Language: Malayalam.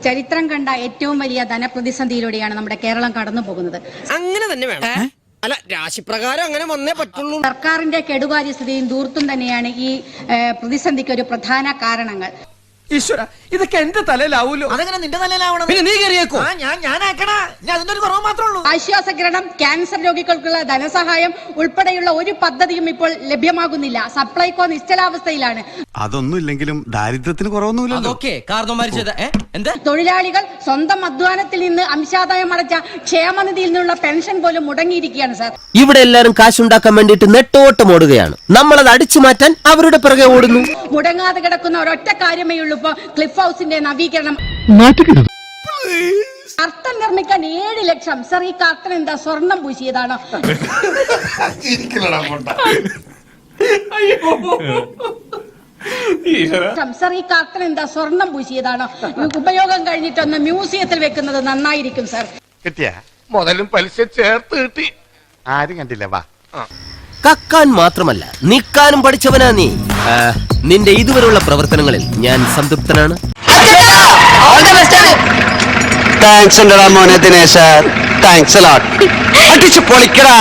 ചരിത്രം കണ്ട ഏറ്റവും വലിയ ധനപ്രതിസന്ധിയിലൂടെയാണ് നമ്മുടെ കേരളം കടന്നു പോകുന്നത്. അങ്ങനെ തന്നെ വേണം. അല്ല, രാശിപ്രകാരം അങ്ങനെ വന്നേ പറ്റുള്ളൂ. സർക്കാരിന്റെ കെടുകാര്യസ്ഥതയും ധൂർത്തും തന്നെയാണ് ഈ പ്രതിസന്ധിക്ക് ഒരു പ്രധാന കാരണങ്ങൾ. ഈശ്വര, ഇതൊക്കെ എന്റെ തലയിലാവൂലോ? അതെങ്ങനെ നിന്റെ തലയിലാവണം? പിന്നെ നീ കയറിയേക്കോ? ഞാനാക്കണ, ഞാൻ അതിന്റെ ഒരു കുറവ് മാത്രമേ ഉള്ളൂ. ആശ്വാസകിരണം, ക്യാൻസർ രോഗികൾക്കുള്ള ധനസഹായം ഉൾപ്പെടെയുള്ള ഒരു പദ്ധതിയും ഇപ്പോൾ ലഭ്യമാകുന്നില്ല. സപ്ലൈകോ നിശ്ചലാവസ്ഥയിലാണ്. അതൊന്നുമില്ലെങ്കിലും ദാരിദ്ര്യത്തിന് കുറവൊന്നുമില്ലല്ലോ. തൊഴിലാളികൾ സ്വന്തം അധ്വാനത്തിൽ നിന്ന് അംശാദായം അടച്ച ക്ഷേമനിധിയിൽ നിന്നുള്ള പെൻഷൻ പോലും മുടങ്ങിയിരിക്കുകയാണ് സാർ. ഇവിടെ എല്ലാരും കാശുണ്ടാക്കാൻ വേണ്ടിയിട്ട് നെട്ടോട്ടം ഓടുകയാണ്. നമ്മളത് അടിച്ചു മാറ്റാൻ അവരുടെ പിറകെ ഓടുന്നു. മുടങ്ങാതെ കിടക്കുന്ന ഒരൊറ്റ കാര്യമേ ഉള്ളൂ. ഇപ്പൊ ക്ലിഫ് ഹൗസിന്റെ നവീകരണം. കർട്ടൻ നിർമ്മിക്കാൻ 7 ലക്ഷം. സർ, ഈ കർട്ടൻ എന്താ സ്വർണം പൂശിയതാണോ? സർ, ഈ കർട്ടൻ എന്താ സ്വർണം പൂശിയതാണോ? ഉപയോഗം കഴിഞ്ഞിട്ടൊന്ന് മ്യൂസിയത്തിൽ വെക്കുന്നത് നന്നായിരിക്കും സർ. കിട്ടിയ മുതലും പലിശ ചേർത്ത് കിട്ടി. ആരും കണ്ടില്ല. വാ. കക്കാൻ മാത്രമല്ല നിക്കാനും പഠിച്ചവനാ നീ. നിന്റെ ഇതുവരെയുള്ള പ്രവർത്തനങ്ങളിൽ ഞാൻ സംതൃപ്തനാണ്. താങ്ക്സ് ഉണ്ടടാ മോനെ ദിനേശ. താങ്ക്സ് അടിച്ചു പൊളിക്കടാ.